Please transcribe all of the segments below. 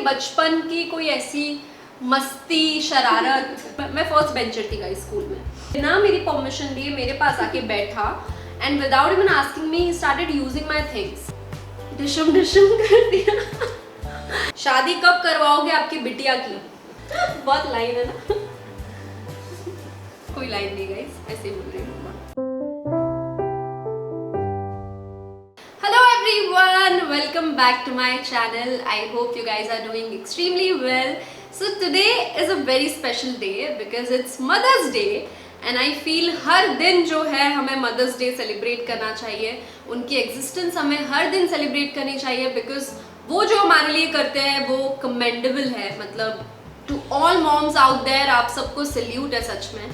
बचपन की कोई ऐसी मस्ती शरारत, मैं फर्स्ट बेंचर थी गाइस स्कूल में। बिना मेरी परमिशन लिए मेरे पास आके बैठा and without even asking me he started using my things. Dishoom Dishoom कर दिया। शादी कब करवाओगे आपकी बिटिया की? बहुत लाइन है ना। कोई लाइन नहीं गाइस, ऐसे ही बोल रही हूँ। Hello everyone, welcome back to my channel. I hope you guys are doing extremely well. So today is a very special day because it's Mother's Day and I feel हर दिन जो है हमें Mother's Day celebrate करना चाहिए, उनकी existence हमें हर दिन celebrate करनी चाहिए because वो जो हमारे लिए करते हैं वो commendable है। मतलब to all moms out there, आप सबको salute है सच में।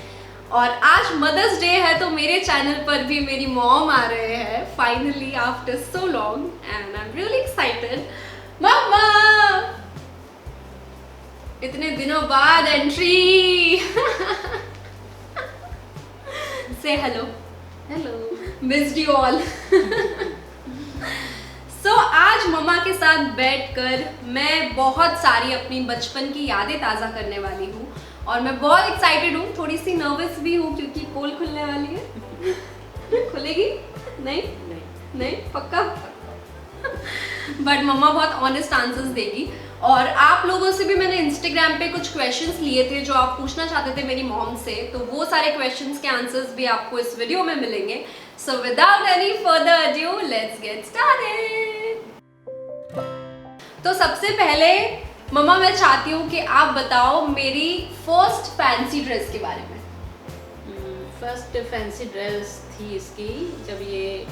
और आज मदर्स डे है तो मेरे चैनल पर भी मेरी मॉम आ रहे हैं finally after so long and I am really excited. मम्मा, इतने दिनों बाद एंट्री। से hello. Hello, missed you all. So आज मम्मा के साथ बैठकर मैं बहुत सारी अपनी बचपन की यादें ताज़ा करने वाली हूँ और मैं बहुत एक्साइटेड हूँ, थोड़ी सी नर्वस भी हूँ क्योंकि पोल खुलने वाली है। खुलेगी? नहीं पक्का? बट मम्मा बहुत ऑनेस्ट आंसर्स देगी। और आप लोगों से भी मैंने इंस्टाग्राम पे कुछ क्वेश्चंस लिए थे जो आप पूछना चाहते थे मेरी मॉम से, तो वो सारे क्वेश्चंस के आंसर्स भी आपको इस वीडियो में मिलेंगे। So without any further adieu let's get started. तो सबसे पहले मम्मा मैं चाहती हूँ कि आप बताओ मेरी फर्स्ट फैंसी ड्रेस के बारे में। फर्स्ट फैंसी ड्रेस थी इसकी जब ये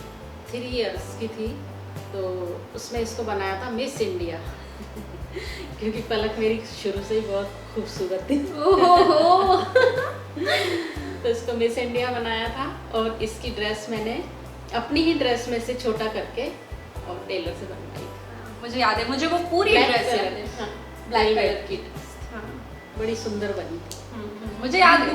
3 इयर्स की थी, तो उसमें इसको बनाया था मिस इंडिया। क्योंकि पलक मेरी शुरू से ही बहुत खूबसूरत थी। ओहो। तो इसको मिस इंडिया बनाया था और इसकी ड्रेस मैंने अपनी ही ड्रेस में से छोटा करके और टेलर से बनवाई थी। मुझे याद है, मुझे वो पूरी ड्रेस याद है। हाँ, ब्लैक कलर की ड्रेस। हाँ, बड़ी सुंदर बनी थी। मुझे याद है,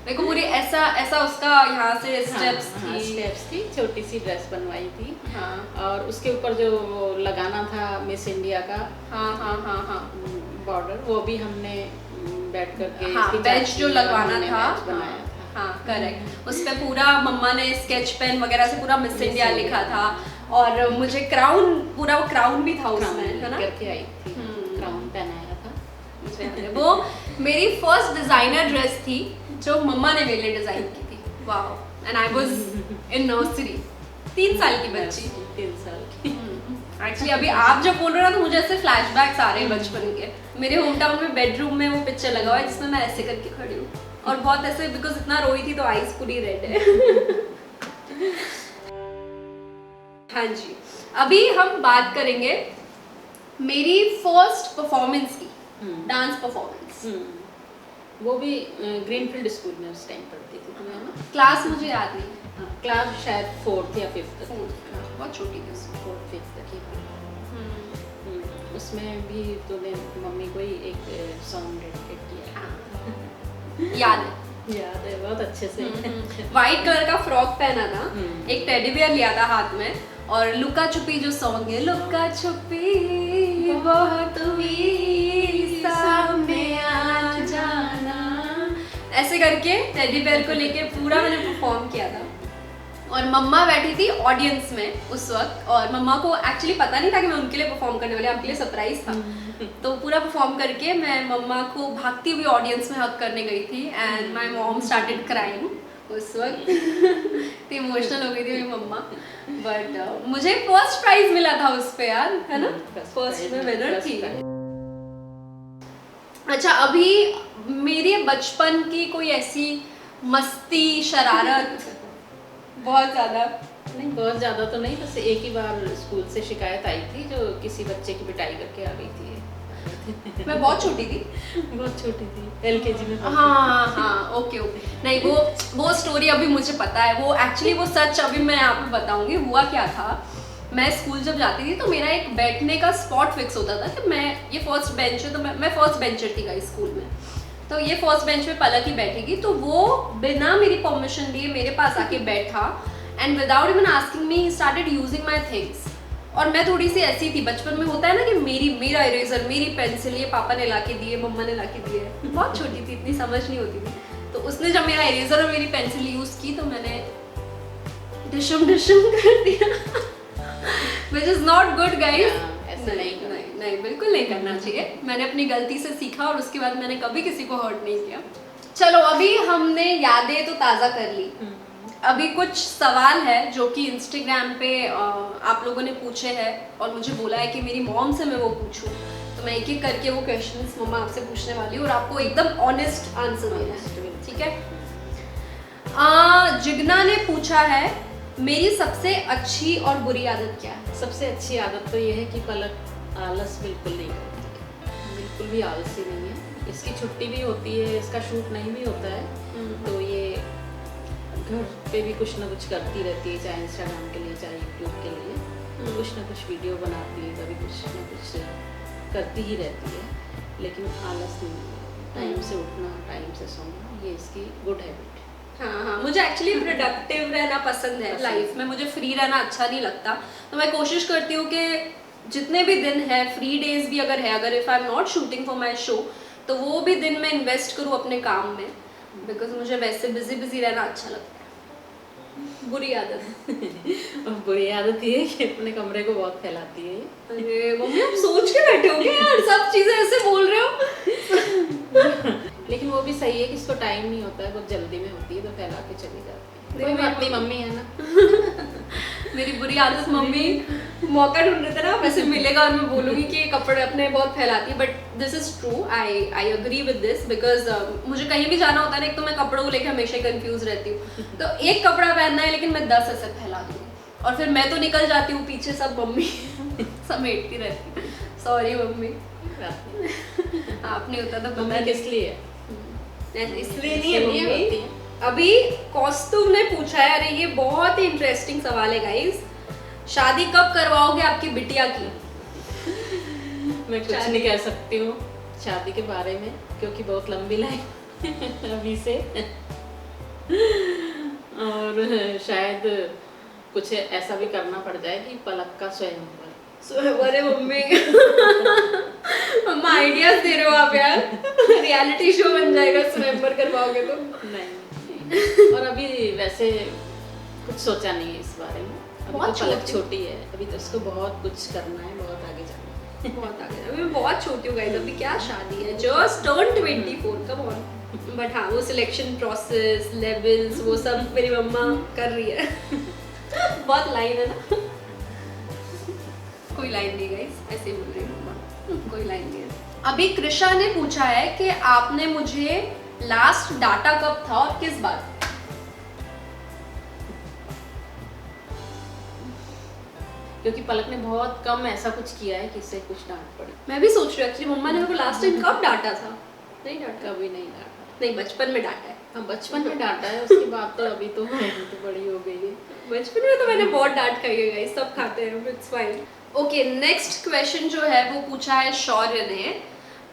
मेरे को पूरी ऐसा उसका यहाँ से स्टेप्स थी। स्टेप्स थी, छोटी सी ड्रेस बनवाई थी। हाँ। और उसके ऊपर जो लगाना था मिस इंडिया का हाँ बॉर्डर, वो भी हमने बैठ करके बैच जो लगवाना था बनाया था। हाँ करेक्ट। उस पे पूरा मम्मा ने स्केच पेन वगैरह से पूरा मिस इंडिया लिखा था और मुझे पूरा क्राउन भी था उसमें, है ना? करके आई थी, क्राउन पहनाया था। वो मेरी फर्स्ट डिजाइनर ड्रेस थी जो मम्मा ने मेरे लिए डिजाइन की थी। Wow, and I was in nursery, 3 साल की बच्ची। 3 साल की। एक्चुअली अभी आप जब बोल रहे हो ना तो मुझे ऐसे फ्लैशबैक्स आ रहे हैं बचपन के। मेरे होम टाउन में बेडरूम में वो पिक्चर लगा हुआ है जिसमें मैं ऐसे करके खड़ी हूँ और बहुत ऐसे, बिकॉज इतना रोई थी तो आईज पूरी रेड है। हाँ जी, अभी हम बात करेंगे मेरी फर्स्ट परफॉर्मेंस की, डांस परफॉर्मेंस। वो भी ग्रीनफील्ड स्कूल में उस टाइम पढ़ती थी तुम्हें ना? क्लास मुझे याद नहीं। हाँ, क्लास शायद 4th या 5th तक। बहुत छोटी थी, 4th 5th तक ही। उसमें भी तूने मम्मी को ही एक सॉन्ग डेडिकेट किया। याद है बहुत अच्छे से। व्हाइट कलर का फ्रॉक पहना था, एक टेडी बियर लिया था हाथ में और लुका छुपी जो सॉन्ग है, लुका छुपी बहुत हुई सामने आ जाना, ऐसे करके टेडी बियर को लेके पूरा मैंने परफॉर्म किया था। और मम्मा बैठी थी ऑडियंस में उस वक्त और मम्मा को एक्चुअली पता नहीं था कि मैं उनके लिए परफॉर्म करने वाली, उनके लिए सरप्राइज था। तो पूरा परफॉर्म करके मैं मम्मा को भागती हुई ऑडियंस में हग करने गई थी and my mom started crying उस वक्त। तो इमोशनल हो गई थी मेरी मम्मा। बट मुझे फर्स्ट प्राइज मिला था उस पे यार, है ना? फर्स्ट में विनर थी। अच्छा, अभी मेरे बचपन की कोई ऐसी मस्ती शरारत बहुत ज़्यादा तो नहीं, बस एक ही बार स्कूल से शिकायत आई थी जो किसी बच्चे की पिटाई करके आ गई थी। मैं बहुत छोटी थी। बहुत छोटी थी, LKG में। हाँ, ओके। नहीं, वो स्टोरी अभी मुझे पता है, वो एक्चुअली वो सच अभी मैं आपको बताऊंगी। हुआ क्या था, मैं स्कूल जब जाती थी तो मेरा एक बैठने का स्पॉट फिक्स होता था कि मैं ये फर्स्ट बेंच है, तो मैं फर्स्ट बेंचर थी गाइस स्कूल में, तो ये फर्स्ट बेंच पे पलक ही बैठेगी। तो वो बिना मेरी परमिशन लिए मेरे पास आके बैठा and without even asking me he started using my things. और मैं थोड़ी सी ऐसी थी बचपन में, होता है ना कि मेरा इरेजर, मेरी पेंसिल ये पापा ने ला के दिए, मम्मा ने ला के दिए। बहुत छोटी थी, इतनी समझ नहीं होती थी, तो उसने जब मेरा इरेजर और मेरी पेंसिल यूज की तो मैंने डिशम कर दिया which is not good guys. ऐसा नहीं बिल्कुल नहीं करना चाहिए। मैंने अपनी गलती से सीखा और उसके बाद मैंने कभी किसी को हर्ट नहीं किया। चलो अभी हमने यादें तो ताज़ा कर ली, अभी कुछ सवाल है जो कि इंस्टाग्राम पे आप लोगों ने पूछे हैं और मुझे बोला है कि मेरी मॉम से मैं वो पूछूं, तो मैं एक एक करके वो क्वेश्चंस मम्मा आपसे पूछने वाली हूँ और आपको एकदम ऑनेस्ट आंसर देना है, ठीक है? जिग्ना ने पूछा है मेरी सबसे अच्छी और बुरी आदत क्या है? सबसे अच्छी आदत तो ये है कि पलक आलस बिल्कुल नहीं करती, बिल्कुल भी आलसी नहीं है। इसकी छुट्टी भी होती है, इसका शूट नहीं भी होता है, तो ये घर पे भी कुछ ना कुछ करती रहती है, चाहे इंस्टाग्राम के लिए चाहे यूट्यूब के लिए, कुछ ना कुछ वीडियो बनाती है, कभी कुछ ना कुछ करती ही रहती है, लेकिन आलस नहीं है। टाइम से उठना, टाइम से सोना, ये इसकी गुड हैबिट है। हाँ, मुझे एक्चुअली प्रोडक्टिव रहना पसंद है लाइफ में, मुझे फ्री रहना अच्छा नहीं लगता, तो मैं कोशिश करती हूँ कि जितने भी दिन है, फ्री डेज भी अगर है, अगर if I am not shooting for my show, तो वो भी दिन मैं इन्वेस्ट करूँ अपने काम में, बिकॉज मुझे वैसे बिजी रहना अच्छा लगता है। बुरी आदत और बुरी आदत ये है कि अपने कमरे को बहुत फैलाती है। अरे मम्मी आप सोच के बैठे होगे यार, सब चीज़ें ऐसे बोल रहे हो लेकिन वो भी सही है कि इसको टाइम नहीं होता है, बहुत जल्दी में होती है तो फैला के चली जाती है। कोई बात नहीं, मम्मी है ना मेरी बुरी आदत मम्मी मौका ढूंढ रहे थे ना, वैसे मिलेगा और मैं बोलूँगी कि कपड़े अपने बहुत फैलाती है, but this is true, I agree with this, because मुझे कहीं भी जाना होता है ना, एक तो मैं कपड़ों को लेकर हमेशा कंफ्यूज रहती हूँ, तो एक कपड़ा पहनना है लेकिन मैं 10 ऐसे फैला दूँगी और फिर मैं तो निकल जाती हूँ, पीछे सब मम्मी समेटती रहती। सॉरी मम्मी, आप नहीं होता तो पता किस लिए इसलिए नहीं है मम्मी। अभी कौस्तुभ ने पूछा है, अरे ये बहुत ही इंटरेस्टिंग सवाल है गाइस, शादी कब करवाओगे आपकी बिटिया की? मैं कुछ नहीं कह सकती हूँ शादी के बारे में, क्योंकि बहुत लंबी लाइन अभी से और शायद कुछ ऐसा भी करना पड़ जाए कि पलक का स्वयंवर। अरे मम्मी मम्मा आइडियाज दे रहे हो आप यार, रियलिटी शो बन जाएगा स्वयंवर करवाओगे तो। नहीं और अभी वैसे कुछ सोचा नहीं है इस बारे में, अभी बहुत तो पलक छोटी है, अभी तो उसको बहुत कुछ करना है, बहुत आगे जाना है। बहुत आगे, अभी मैं बहुत छोटी हूँ गाइस, अभी क्या शादी है, just turn 24, come on. But हाँ, वो सिलेक्शन प्रोसेस, लेवल्स, वो सब मेरी मम्मा कर रही है बहुत लाइन है ना कोई लाइन नहीं गाइस, ऐसे ही बोल रही हूँ, कोई लाइन नहीं है। अभी कृषा ने पूछा है कि आपने मुझे लास्ट डाटा कब था और किस बात? क्योंकि पलक ने बहुत कम ऐसा कुछ किया है कि इससे कुछ डांट पड़ी। मैं भी सोच रही हूँ एक्चुअली मम्मा ने मेरे को लास्ट टाइम कब डांटा था? नहीं डांटा, कभी नहीं डांटा। नहीं बचपन में डांटा है। हाँ बचपन में डांटा है, उसके बाद तो अभी तो बड़ी हो गई है। बचपन में तो मैंने बहुत डांट खाई है गाइस, सब खाते हैं, it's fine. Okay, next question जो है वो पूछा है शौर्य ने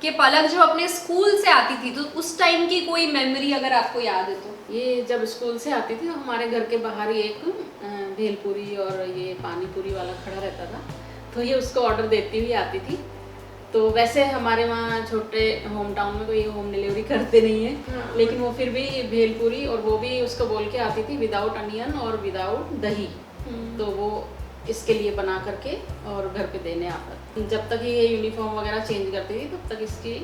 कि पलक जब अपने स्कूल से आती थी तो उस टाइम की कोई मेमोरी अगर आपको याद है तो? ये जब स्कूल से आती थी तो हमारे घर के बाहर ही एक भेलपूरी और ये पानी पूरी वाला खड़ा रहता था, तो ये उसको ऑर्डर देती हुई आती थी। तो वैसे हमारे वहाँ छोटे होम टाउन में कोई होम डिलीवरी करते नहीं है, लेकिन वो फिर भी भेलपूरी और वो भी उसको बोल के आती थी विदाउट अनियन और विदाउट दही, तो वो इसके लिए बना करके और घर पे देने आता। जब तक ये यूनिफॉर्म वगैरह चेंज करती थी तब तक इसकी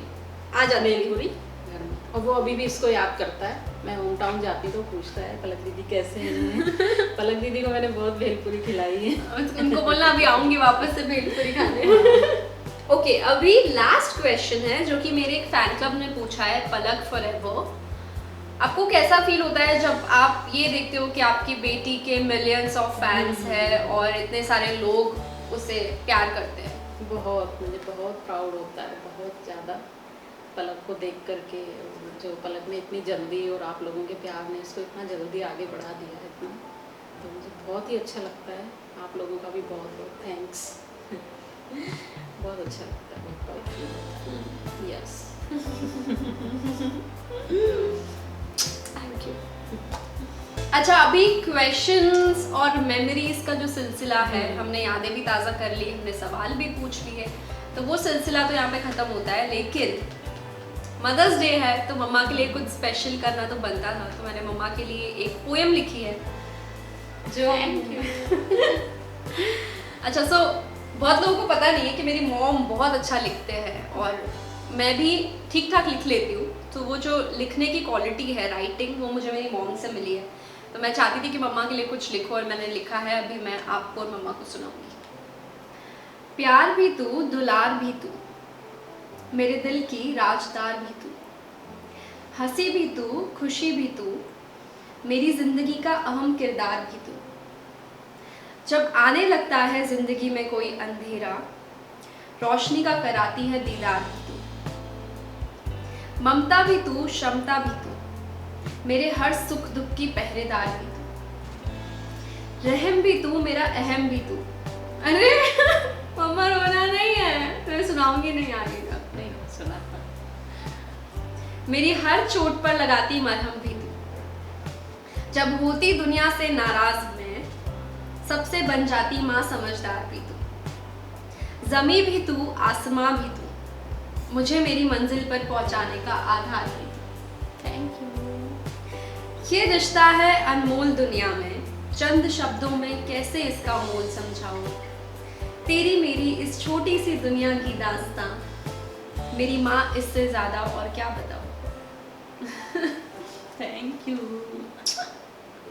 आ जाती भेलपूरी घर में, और वो अभी भी इसको याद करता है। मैं होम टाउन जाती तो पूछता है पलक दीदी कैसे हैं। पलक दीदी को मैंने बहुत भेलपूरी खिलाई है। उनको बोलना अभी आऊंगी वापस से भेलपूरी खाने। ओके, अभी लास्ट क्वेश्चन है जो कि मेरे एक फैन क्लब ने पूछा है, पलक फॉरएवर। आपको कैसा फील होता है जब आप ये देखते हो कि आपकी बेटी के मिलियंस ऑफ फैंस है और इतने सारे लोग उसे प्यार करते हैं? बहुत, मुझे बहुत प्राउड होता है, बहुत ज़्यादा, पलक को देख करके। जो पलक ने इतनी जल्दी और आप लोगों के प्यार ने इसको इतना जल्दी आगे बढ़ा दिया है इतना, तो मुझे बहुत ही अच्छा लगता है। आप लोगों का भी बहुत बहुत थैंक्स। बहुत अच्छा लगता है, बहुत प्राउड फील होता है। Yes, thank you. अच्छा, अभी क्वेश्चंस और मेमोरीज का जो सिलसिला है, हमने यादें भी ताज़ा कर ली, हमने सवाल भी पूछ लिए, तो वो सिलसिला तो यहाँ पे ख़त्म होता है। लेकिन मदर्स डे है तो मम्मा के लिए कुछ स्पेशल करना तो बनता था, तो मैंने मम्मा के लिए एक पोएम लिखी है जो अच्छा, सो बहुत लोगों को पता नहीं है कि मेरी मॉम बहुत अच्छा लिखते हैं और मैं भी ठीक ठाक लिख लेती हूँ। तो वो जो लिखने की क्वालिटी है, राइटिंग, वो मुझे मेरी मॉम से मिली है। तो मैं चाहती थी कि मम्मा के लिए कुछ लिखो और मैंने लिखा है, अभी मैं आपको और मम्मा को सुनाऊंगी। प्यार भी तू, दुलार भी तू, मेरे दिल की राजदार भी तू, हंसी भी तू, खुशी भी तू, मेरी जिंदगी का अहम किरदार भी तू। जब आने लगता है जिंदगी में कोई अंधेरा, रोशनी का कराती है दीदार भी तू। ममता भी तू, क्षमता भी तू, मेरे हर सुख दुख की पहरेदार भी तू। रहम भी तू, मेरा अहम भी तू। अरे मम्मा रोना नहीं है, तो मैं सुनाऊंगी नहीं, आएगा नहीं सुना। मेरी हर चोट पर लगाती मरहम भी तू। जब होती दुनिया से नाराज मैं, सबसे बन जाती माँ समझदार भी तू। जमी भी तू, आसमां भी तू, मुझे मेरी मंजिल पर पहुंचाने का आधार भी तू। Thank you. ये रिश्ता है अनमोल दुनिया में, चंद शब्दों में कैसे इसका मोल समझाऊं। तेरी मेरी इस छोटी सी दुनिया की दास्तां, मेरी माँ इससे ज्यादा और क्या बताऊं। थैंक यू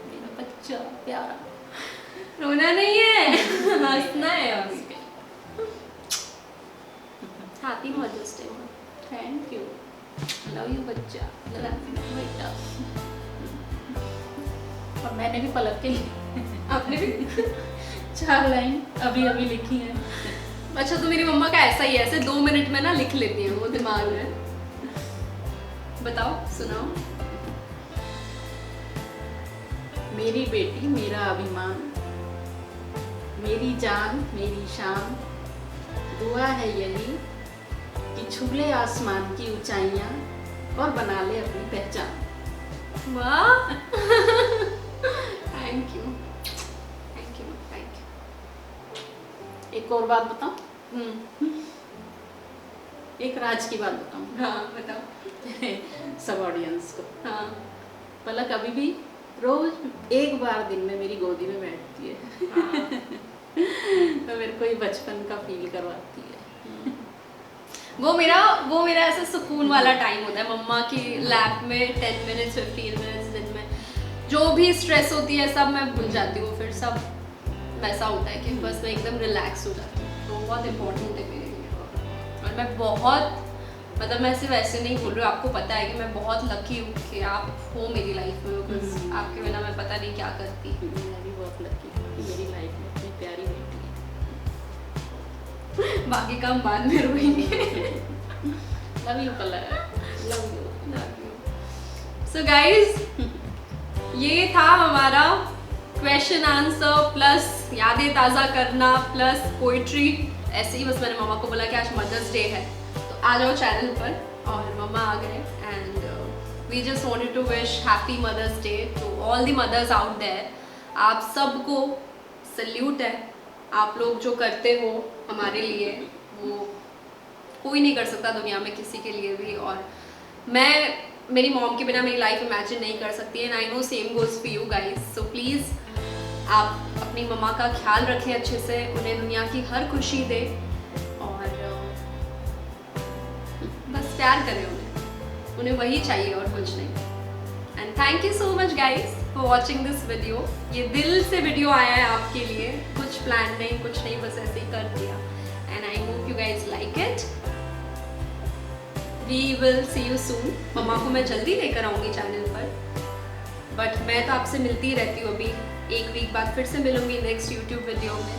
मेरा बच्चा प्यारा। रोना नहीं है, हंसना है अभी। Happy mother's day. Thank you, love you बच्चा, लव यू बेटा। और मैंने भी पलक के लिए आपने भी 4 लाइन अभी अभी लिखी है। अच्छा, तो मेरी मम्मा का ऐसा ही है, ऐसे 2 मिनट में ना लिख लेती है वो दिमाग में। बताओ, सुनाओ। मेरी बेटी मेरा अभिमान, मेरी जान मेरी शान, दुआ है यही कि छू ले आसमान की ऊंचाइयां और बना ले अपनी पहचान। वाह, thank you, thank you, thank you. एक और बात बताऊं, एक राज की बात बताऊं हाँ बताओ। सब ऑडियंस को। हाँ पलक अभी भी रोज एक बार दिन में मेरी गोदी में बैठती है। हाँ। तो मेरे को ये बचपन का फील करवाती है। वो मेरा ऐसा सुकून वाला टाइम होता है मम्मा की लैप में। 10 मिनट्स 15 मिनट्स दिन में जो भी स्ट्रेस होती है सब मैं भूल जाती हूँ, फिर सब वैसा होता है कि बस मैं एकदम रिलैक्स हो जाती हूँ। तो बहुत इम्पोर्टेंट है मेरे लिए। और मैं बहुत, मतलब मैं सिर्फ ऐसे नहीं बोल रही हूँ, आपको पता है कि मैं बहुत लकी हूँ कि आप हो मेरी लाइफ में, बिकॉज आपके बिना मैं पता नहीं क्या करती। मैं भी बहुत लकी हूँ कि मेरी लाइफ में इतनी प्यारी बेटी है। बाकी का हम बाद में रोएंगे। Love you Palak, love you. So guys, ये था हमारा क्वेश्चन आंसर प्लस यादें ताज़ा करना प्लस पोइट्री। ऐसे ही बस मैंने मम्मा को बोला कि आज मदर्स डे है तो आ जाओ चैनल पर, और मम्मा आ गए। And we just wanted to wish happy mother's day to all the mothers out there. आप सबको सल्यूट है, आप लोग जो करते हो हमारे लिए वो कोई नहीं कर सकता दुनिया में किसी के लिए भी। और मैं मेरी मॉम के बिना मेरी लाइफ इमेजिन नहीं कर सकती, and I know same goes for you guys. So please आप अपनी मम्मा का ख्याल रखें अच्छे से, उन्हें दुनिया की हर खुशी दे और बस प्यार करें उन्हें वही चाहिए और कुछ नहीं। And thank you so much guys for watching this video. ये दिल से वीडियो आया है आपके लिए, कुछ प्लान नहीं, कुछ नहीं, बस ऐसे ही कर दिया। And I hope you guys like it. We will see you soon. मम्मा को मैं जल्दी लेकर आऊँगी चैनल पर, बट मैं तो आपसे मिलती ही रहती हूँ। अभी एक वीक बाद फिर से मिलूंगी नेक्स्ट यूट्यूब वीडियो में।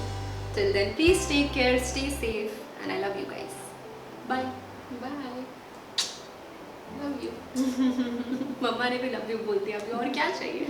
Till then please take care, stay safe and I love you guys. Bye bye, love you. मम्मा ने भी लव यू बोल दिया, अभी और क्या चाहिए।